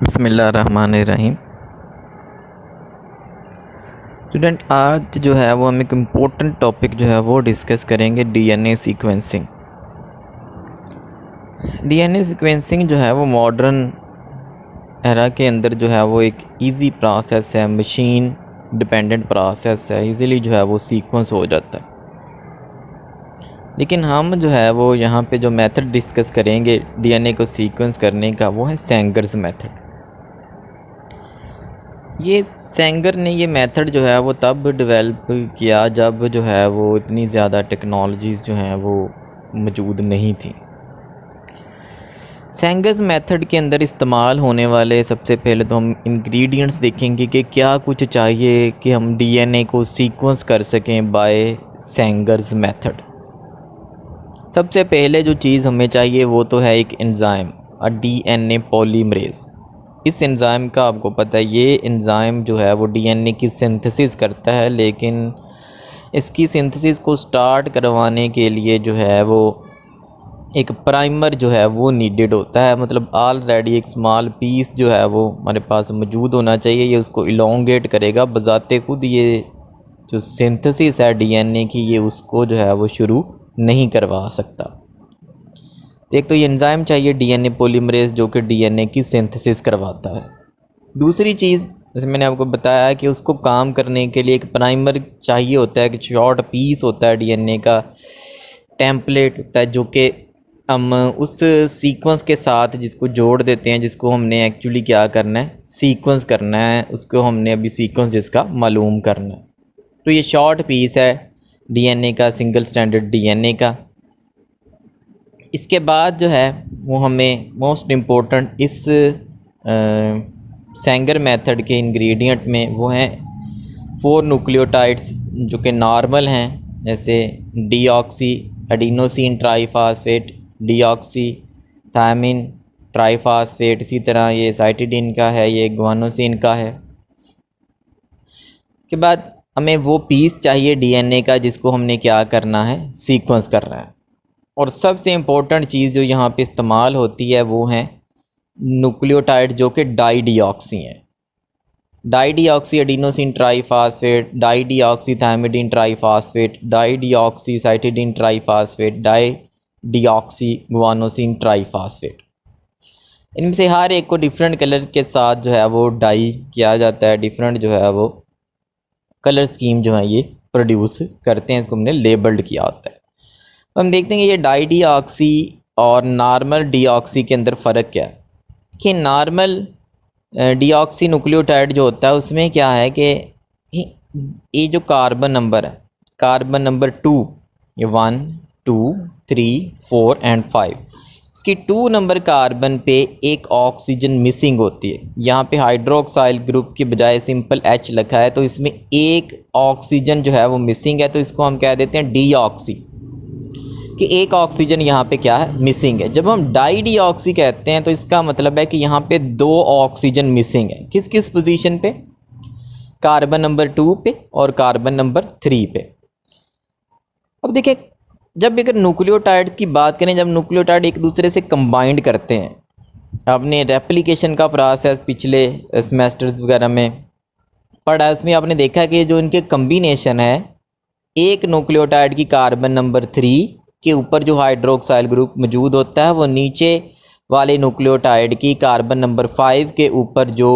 बिस्मिल्लाहिर्रहमानिर्रहीम। स्टूडेंट, आज जो है वो हम एक इम्पोर्टेंट टॉपिक जो है वो डिस्कस करेंगे, डीएनए सीक्वेंसिंग। डीएनए सीक्वेंसिंग जो है वो मॉडर्न एरा के अंदर जो है वो एक इजी प्रोसेस है, मशीन डिपेंडेंट प्रोसेस है, इजीली जो है वो सीक्वेंस हो जाता है। लेकिन हम जो है वो यहाँ पे जो मेथड डिस्कस करेंगे डीएनए को सीक्वेंस करने का, वो है सेंगर्स मेथड। ये सेंगर ने ये मेथड जो है वो तब डेवलप किया जब जो है वो इतनी ज़्यादा टेक्नोलॉजीज़ जो हैं वो मौजूद नहीं थी। सेंगर्स मेथड के अंदर इस्तेमाल होने वाले सबसे पहले तो हम इंग्रेडिएंट्स देखेंगे कि क्या कुछ चाहिए कि हम डीएनए को सीक्वेंस कर सकें बाय सेंगर्स मेथड। सबसे पहले जो चीज़ हमें चाहिए वो तो है एक एंजाइम, डीएनए पॉलीमरेज। इस एंजाइम का आपको पता है, ये एंजाइम जो है वो डीएनए की सिंथेसिस करता है, लेकिन इसकी सिंथेसिस को स्टार्ट करवाने के लिए जो है वो एक प्राइमर जो है वो नीडेड होता है। मतलब ऑलरेडी एक स्मॉल पीस जो है वो हमारे पास मौजूद होना चाहिए, ये उसको इलोंगेट करेगा। बजाते खुद ये जो सिंथेसिस है डीएनए की, ये उसको जो है वो शुरू नहीं करवा सकता। तो एक तो ये एंजाइम चाहिए डीएनए पॉलीमरेज, जो कि डीएनए की सिंथेसिस करवाता है। दूसरी चीज़, जैसे मैंने आपको बताया कि उसको काम करने के लिए एक प्राइमर चाहिए होता है, कि शॉर्ट पीस होता है डीएनए का, टेम्पलेट होता है, जो कि हम उस सीक्वेंस के साथ जिसको जोड़ देते हैं, जिसको हमने एक्चुअली क्या करना है, सीक्वेंस करना है, उसको हमने अभी सीक्वेंस जिसका मालूम करना है। तो ये शॉर्ट पीस है डीएनए का, सिंगल स्टैंडर्ड डीएनए का। इसके बाद जो है वो हमें मोस्ट इम्पोर्टेंट इस सेंगर मेथड के इंग्रेडिएंट में वो हैं 4 न्यूक्लियोटाइड्स जो कि नॉर्मल हैं, जैसे deoxy adenosine triphosphate, deoxy thymine triphosphate. इसी तरह ये साइटिडीन का है, ये ग्वानोसिन का है। के बाद हमें वो पीस चाहिए डीएनए का जिसको हमने क्या करना है, सीक्वेंस करना है। और सबसे इम्पोर्टेंट चीज़ जो यहाँ पे इस्तेमाल होती है वो है न्यूक्लियोटाइड जो कि डाईडीऑक्सी हैं। Dideoxy adenosine triphosphate, dideoxy thymidine triphosphate, dideoxy cytidine triphosphate, dideoxy guanosine triphosphate. इनमें से हर एक को डिफरेंट कलर के साथ जो है वो डाई किया जाता है, डिफरेंट जो है वो कलर स्कीम जो है ये प्रोड्यूस करते हैं, इसको हमने लेबल्ड किया होता है। तो हम देखते हैं कि ये डाईडीऑक्सी और नॉर्मल डीऑक्सी के अंदर फ़र्क क्या है। कि नॉर्मल डीऑक्सी न्यूक्लियोटाइड जो होता है उसमें क्या है कि ये जो कार्बन नंबर है, कार्बन नंबर 2, ये 1 2 3 4 एंड 5, इसकी 2 नंबर कार्बन पे एक ऑक्सीजन मिसिंग होती है। यहाँ पे हाइड्रोक्साइल ग्रुप की बजाय सिंपल H लिखा है, तो इसमें एक ऑक्सीजन जो है वो मिसिंग है, तो इसको हम कह देते हैं डीऑक्सी, कि एक ऑक्सीजन यहाँ पे क्या है, मिसिंग है। जब हम डाईडीऑक्सी कहते हैं तो इसका मतलब है कि यहाँ पे 2 ऑक्सीजन मिसिंग है। किस किस पोजीशन पे, कार्बन नंबर 2 पे और कार्बन नंबर 3 पे। अब देखिए, जब अगर न्यूक्लियोटाइड की बात करें, जब न्यूक्लियोटाइड एक दूसरे से कंबाइंड करते हैं, आपने रेप्लिकेशन का प्रोसेस पिछले सेमेस्टर्स वगैरह में पढ़ा, इसमें आपने देखा कि जो इनके कम्बिनेशन है, एक न्यूक्लियोटाइड की कार्बन नंबर 3 के ऊपर जो हाइड्रोक्साइल ग्रुप मौजूद होता है, वो नीचे वाले न्यूक्लियोटाइड की कार्बन नंबर 5 के ऊपर जो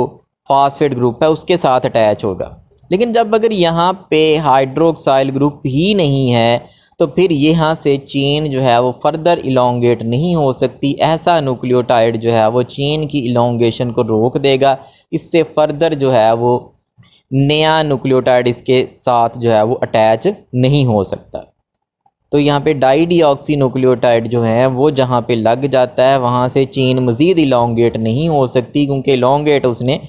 फॉस्फेट ग्रुप है उसके साथ अटैच होगा। लेकिन जब अगर यहाँ पे हाइड्रोक्साइल ग्रुप ही नहीं है, तो फिर यहाँ से चेन जो है वो फर्दर इलोंगेट नहीं हो सकती। ऐसा न्यूक्लियोटाइड जो है वो चेन की इलोंगेशन को रोक देगा, इससे फर्दर जो है वो नया न्यूक्लियोटाइड इसके साथ जो है वो अटैच नहीं हो सकता। तो यहाँ पे डाईडीऑक्सी न्यूक्लियोटाइड जो है वो जहाँ पे लग जाता है, वहाँ से चेन मज़ीद इलोंगेट नहीं हो सकती, क्योंकि इलोंगेट उसने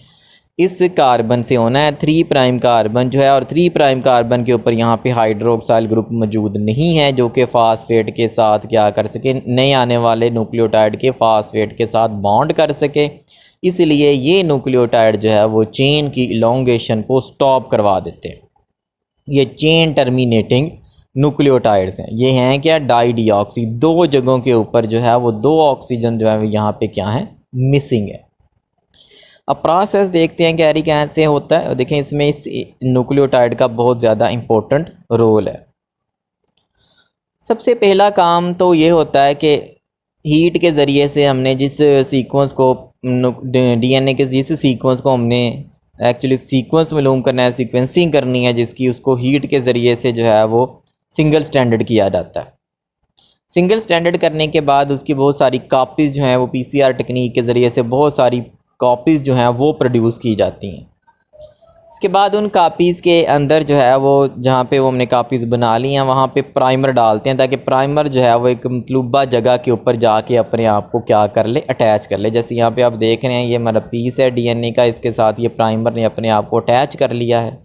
इस कार्बन से होना है, 3 प्राइम कार्बन जो है, और 3 प्राइम कार्बन के ऊपर यहाँ पे हाइड्रोक्साइल ग्रुप मौजूद नहीं है जो कि फास्फेट के साथ क्या कर सके, नए आने वाले न्यूक्लियोटाइड के फास्फेट के साथ बॉन्ड कर सके। इसलिए ये न्यूक्लियोटाइड जो है वो चेन की इलोंगेशन को स्टॉप करवा देते हैं। ये चेन टर्मिनेटिंग न्यूक्लियोटाइड्स हैं। ये हैं क्या, डाईडीऑक्सी। 2 जगहों के ऊपर जो है वो 2 ऑक्सीजन जो है यहाँ पे क्या है, मिसिंग है। अब प्रोसेस देखते हैं कैरी कैसे होता है, और देखें इसमें इस न्यूक्लियोटाइड का बहुत ज़्यादा इम्पोर्टेंट रोल है। सबसे पहला काम तो ये होता है कि हीट के ज़रिए से हमने जिस सीक्वेंस को डीएनए के जिस सीक्वेंस को हमने एक्चुअली सीक्वेंस मालूम करना है, सीक्वेंसिंग करनी है जिसकी, उसको हीट के ज़रिए से जो है वो सिंगल स्टैंडर्ड किया जाता है। सिंगल स्टैंडर्ड करने के बाद उसकी बहुत सारी कापीज़ जो हैं वो पीसीआर टेक्निक के ज़रिए से बहुत सारी कापीज़ जो हैं वो प्रोड्यूस की जाती हैं। इसके बाद उन कापीज़ के अंदर जो है वो जहाँ पे वो हमने कापीज़ बना ली हैं वहाँ पे प्राइमर डालते हैं, ताकि प्राइमर जो है वो एक मतलूबा जगह के ऊपर जाके अपने आप को क्या कर ले, अटैच कर ले। जैसे यहाँ पे आप देख रहे हैं ये हमारा पीस है डीएनए का, इसके साथ ये प्राइमर ने अपने आप को अटैच कर लिया है।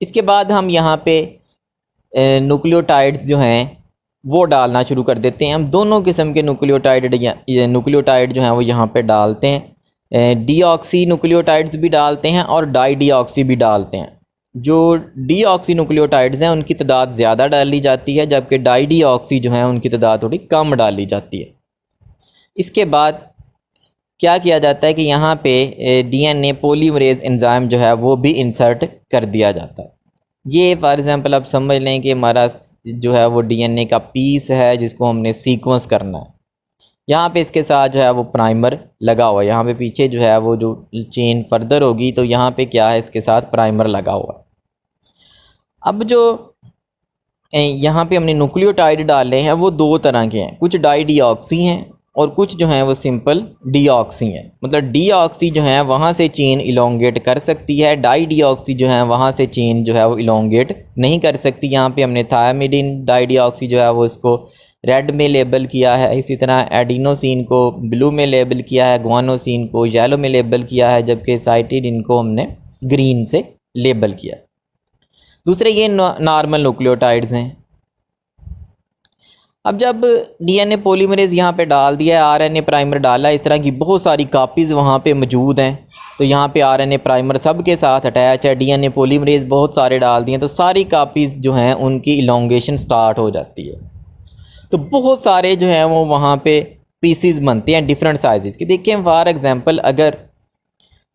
इसके बाद हम यहाँ पे न्यूक्लियोटाइड्स जो हैं वो डालना शुरू कर देते हैं। हम दोनों किस्म के न्यूक्लियोटाइड जो हैं वो यहाँ पे डालते हैं। डीऑक्सी न्यूक्लियोटाइड्स भी डालते हैं और डाई डीऑक्सी भी डालते हैं। जो डीऑक्सी न्यूक्लियोटाइड्स हैं उनकी तादाद ज़्यादा डाली जाती है, जबकि डाई डीऑक्सी जो हैं उनकी तादाद थोड़ी कम डाली जाती है। इसके बाद क्या किया जाता है कि यहाँ पे डीएनए पॉलीमरेज एंजाइम जो है वो भी इंसर्ट कर दिया जाता है। ये फॉर एग्ज़ाम्पल आप समझ लें कि हमारा जो है वो डीएनए का पीस है जिसको हमने सीक्वेंस करना है। यहाँ पे इसके साथ जो है वो प्राइमर लगा हुआ है। यहाँ पे पीछे जो है वो जो चेन फर्दर होगी तो यहाँ पे क्या है, इसके साथ प्राइमर लगा हुआ है। अब जो यहाँ पे हमने न्यूक्लियोटाइड डाले हैं वो दो तरह के हैं, कुछ डाई डीऑक्सी हैं और कुछ जो हैं वो सिंपल डीऑक्सी हैं। मतलब डीऑक्सी जो है वहाँ से चेन इलोंगेट कर सकती है, डाई डीऑक्सी जो है वहाँ से चेन जो है वो इलोंगेट नहीं कर सकती। यहाँ पे हमने थायमिडिन डाई डीऑक्सी जो है वो इसको रेड में लेबल किया है, इसी तरह एडिनोसिन को ब्लू में लेबल किया है, गुआनोसिन को येलो में लेबल किया है, जबकि साइटिडिन को हमने ग्रीन से लेबल किया। दूसरे ये नॉर्मल न्यूक्लियोटाइड्स हैं। अब जब डीएनए पॉलीमरेज यहाँ पे डाल दिया है, आरएनए प्राइमर डाला, इस तरह की बहुत सारी कापीज़ वहाँ पे मौजूद हैं, तो यहाँ पे आरएनए प्राइमर सब के साथ अटैच है, डीएनए पॉलीमरेज बहुत सारे डाल दिए, तो सारी कापीज़ जो हैं उनकी इलोंगेशन स्टार्ट हो जाती है। तो बहुत सारे जो हैं वो वहाँ पे पीसीज बनते हैं डिफरेंट साइज़ के। देखिए फॉर एग्जांपल अगर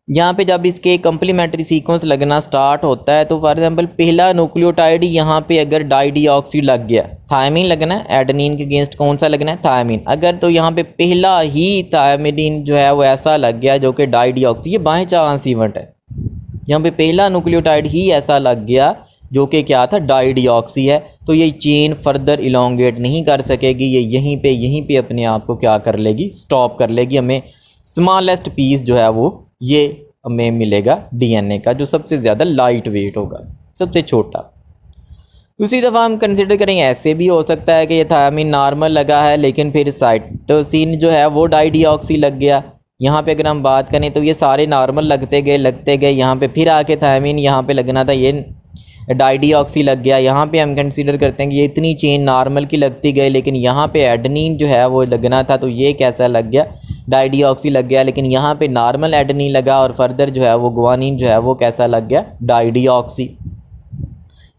यहाँ पे जब इसके कम्प्लीमेंट्री सीक्वेंस लगना स्टार्ट होता है तो फॉर एग्जांपल पहला न्यूक्लियोटाइड यहाँ पे अगर डाई डीऑक्सी लग गया, थायमीन लगना है, एडेनिन के अगेंस्ट कौन सा लगना है, थायमीन। अगर तो यहाँ पे पहला ही थायमिडिन जो है वो ऐसा लग गया जो कि डाई डीऑक्सी, ये बाय चांस इवेंट है, यहाँ पे पहला न्यूक्लियोटाइड ही ऐसा लग गया जो कि क्या था, डाई डीऑक्सी है, तो ये चेन फर्दर इलोंगेट नहीं कर सकेगी, ये यहीं पे अपने आप को क्या कर लेगी, स्टॉप कर लेगी। हमें स्मॉलेस्ट पीस जो है वो ये हमें मिलेगा डीएनए का, जो सबसे ज़्यादा लाइट वेट होगा, सबसे छोटा। दूसरी दफ़ा हम कंसिडर करें, ऐसे भी हो सकता है कि ये थायमीन नॉर्मल लगा है लेकिन फिर साइटोसिन जो है वो डाई डीऑक्सी लग गया। यहाँ पे अगर हम बात करें तो ये सारे नॉर्मल लगते गए, यहाँ पे फिर आके थायमीन यहाँ पे लगना था, ये डाई डीऑक्सी लग गया। यहाँ पे हम कंसीडर करते हैं कि ये इतनी चेन नॉर्मल की लगती गई, लेकिन यहाँ पे एडेनिन जो है वो लगना था, तो ये कैसा लग गया, डाई डीऑक्सी लग गया, लेकिन यहाँ पे नॉर्मल एडेनिन लगा, और फर्दर जो है वो गुआनिन जो है वो कैसा लग गया, डाई डीऑक्सी।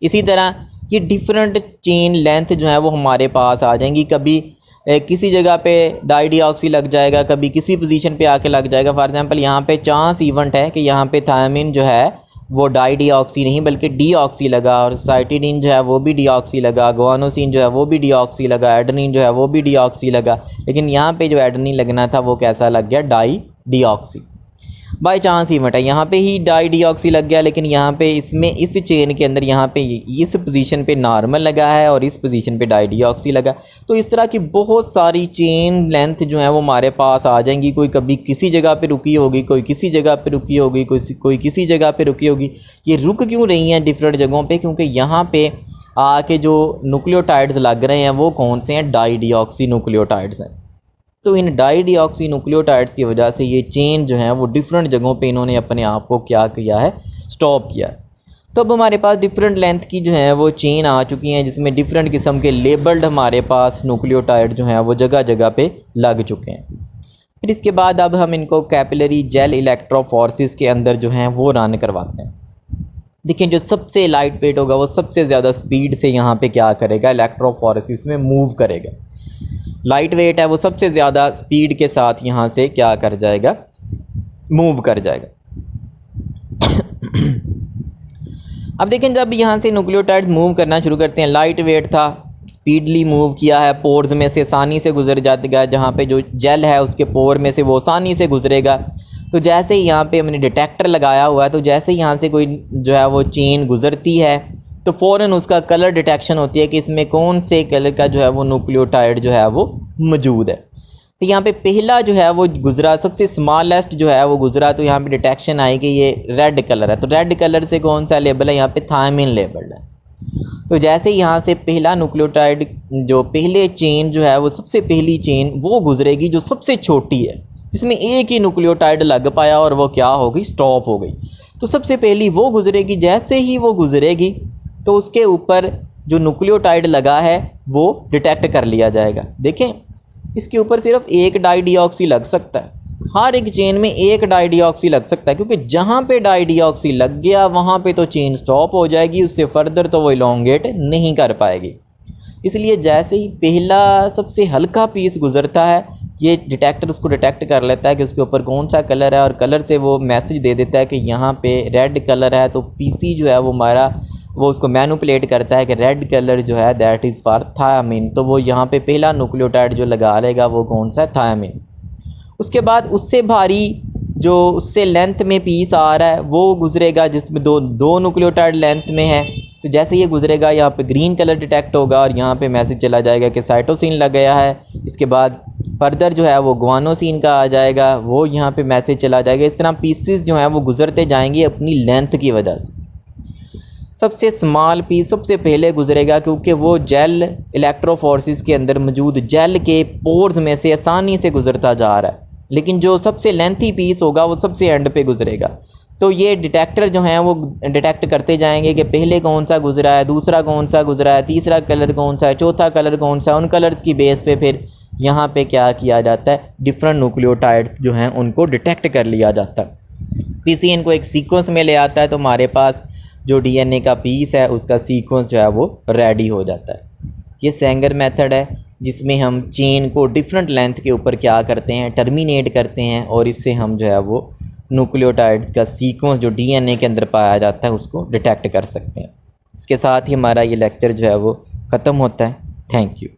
इसी तरह ये डिफरेंट चेन लेंथ जो है वो हमारे पास आ जाएंगी, कभी किसी जगह पे डाई डीऑक्सी लग जाएगा, कभी किसी पोजीशन पे आके लग जाएगा। फॉर एग्जांपल यहाँ पे चांस इवेंट है कि यहाँ पे थायमीन जो है वो डाई डीऑक्सी नहीं बल्कि डीऑक्सी लगा, और साइटिडिन जो है वो भी डीऑक्सी लगा, गुआनोसिन जो है वो भी डीऑक्सी लगा, एडेनिन जो है वो भी डीऑक्सी लगा, लेकिन यहाँ पे जो एडेनिन लगना था वो कैसा लग गया, di deoxy. By chance event है, यहाँ पे ही डाई डीऑक्सी लग गया, लेकिन यहाँ पे इसमें इस चेन के अंदर यहाँ पे इस पोजीशन पे नॉर्मल लगा है और इस पोजीशन पे डाई डीऑक्सी लगा। तो इस तरह की बहुत सारी चेन लेंथ जो है वो हमारे पास आ जाएंगी, कोई कभी किसी जगह पे रुकी होगी, कोई किसी जगह पे रुकी होगी, कोई किसी जगह पे रुकी होगी। ये रुक क्यों रही हैं डिफरेंट जगहों पे, क्योंकि यहाँ पे आके जो न्यूक्लियोटाइड्स लग रहे हैं वो कौन से हैं, डाई डीऑक्सी न्यूक्लियोटाइड्स हैं। तो इन डाई डीऑक्सी न्यूक्लियोटाइड्स की वजह से ये चेन जो है वो डिफरेंट जगहों पे इन्होंने अपने आप को क्या किया है, स्टॉप किया। तो अब हमारे पास डिफरेंट लेंथ की जो है वो चेन आ चुकी हैं, जिसमें डिफरेंट किस्म के लेबल्ड हमारे पास न्यूक्लियोटाइड जो हैं वो जगह जगह पे लग चुके हैं। फिर इसके बाद अब हम इनको कैपिलरी जेल इलेक्ट्रोफोरेसिस के अंदर जो हैं वो रन करवाते हैं। देखिए जो सबसे लाइट वेट होगा वो सबसे ज़्यादा स्पीड से यहाँ पे क्या करेगा, इलेक्ट्रोफोरेसिस में मूव करेगा। लाइट वेट है वो सबसे ज़्यादा स्पीड के साथ यहाँ से क्या कर जाएगा, मूव कर जाएगा। अब देखें जब यहाँ से न्यूक्लियोटाइड्स मूव करना शुरू करते हैं, लाइट वेट था, स्पीडली मूव किया है, पोर्स में से आसानी से गुजर जाएगा, जहाँ पे जो जेल है उसके पोर में से वो आसानी से गुजरेगा। तो जैसे ही यहाँ पे हमने डिटेक्टर लगाया हुआ है, तो जैसे ही यहाँ से कोई जो है वो चेन गुजरती है तो फ़ौरन उसका कलर डिटेक्शन होती है कि इसमें कौन से कलर का जो है वो न्यूक्लियोटाइड जो है वो मौजूद है। तो यहाँ पे पहला जो है वो गुजरा, सबसे स्मॉलेस्ट जो है वो गुजरा, तो यहाँ पे डिटेक्शन आई कि ये रेड कलर है। तो रेड कलर से कौन सा लेबल है, यहाँ पे थायमिन लेबल है। तो जैसे यहाँ से पहला न्यूक्लियोटाइड, जो पहले चेन जो है वो सबसे पहली चेन वो गुजरेगी जो सबसे छोटी है, जिसमें एक ही न्यूक्लियोटाइड लग पाया और वो क्या हो गई, स्टॉप हो गई। तो सबसे पहली वो गुजरेगी। जैसे ही वो गुजरेगी तो उसके ऊपर जो न्यूक्लियोटाइड लगा है वो डिटेक्ट कर लिया जाएगा। देखें इसके ऊपर सिर्फ एक डाईडिऑक्सी लग सकता है, हर एक चेन में एक डाईडिऑक्सी लग सकता है, क्योंकि जहाँ पे डाईडिऑक्सी लग गया वहाँ पे तो चेन स्टॉप हो जाएगी, उससे फर्दर तो वो इलोंगेट नहीं कर पाएगी। इसलिए जैसे ही पहला सबसे हल्का पीस गुजरता है, ये डिटेक्टर उसको डिटेक्ट कर लेता है कि उसके ऊपर कौन सा कलर है, और कलर से वो मैसेज दे देता है कि यहाँ पे रेड कलर है। तो पीसी जो है वो हमारा वो उसको मैनिपुलेट करता है कि रेड कलर जो है दैट इज़ फॉर थायमिन। तो वो यहाँ पे पहला न्यूक्लियोटाइड जो लगा लेगा वो कौन सा है, थायमिन। उसके बाद उससे भारी जो उससे लेंथ में पीस आ रहा है वो गुजरेगा, जिसमें दो न्यूक्लियोटाइड लेंथ में है। तो जैसे ये गुजरेगा यहाँ पे ग्रीन कलर डिटेक्ट होगा और यहाँ पे मैसेज चला जाएगा कि साइटोसिन लग गया है। इसके बाद फर्दर जो है वो ग्वानोसिन का आ जाएगा, वो यहाँ पे मैसेज चला जाएगा। इस तरह पीसेस जो हैं वो गुजरते जाएंगे अपनी लेंथ की वजह से। सबसे स्मॉल पीस सबसे पहले गुजरेगा, क्योंकि वो जेल इलेक्ट्रोफोर्सिस के अंदर मौजूद जेल के पोर्स में से आसानी से गुजरता जा रहा है। लेकिन जो सबसे लेंथी पीस होगा वो सबसे एंड पे गुजरेगा। तो ये डिटेक्टर जो हैं वो डिटेक्ट करते जाएंगे कि पहले कौन सा गुजरा है, दूसरा कौन सा गुजरा है, तीसरा कलर कौन सा है, चौथा कलर कौन सा है। उन कलर्स की बेस पे फिर यहाँ पे क्या किया जाता है, डिफरेंट न्यूक्लियोटाइड्स जो हैं उनको डिटेक्ट कर लिया जाता है। पीसीएन को एक सीक्वेंस में ले आता है, तो हमारे पास जो डीएनए का पीस है उसका सीक्वेंस जो है वो रेडी हो जाता है। ये सेंगर मेथड है जिसमें हम चेन को डिफरेंट लेंथ के ऊपर क्या करते हैं, टर्मिनेट करते हैं, और इससे हम जो है वो न्यूक्लियोटाइड का सीक्वेंस जो डीएनए के अंदर पाया जाता है उसको डिटेक्ट कर सकते हैं। इसके साथ ही हमारा ये लेक्चर जो है वो ख़त्म होता है। Thank you.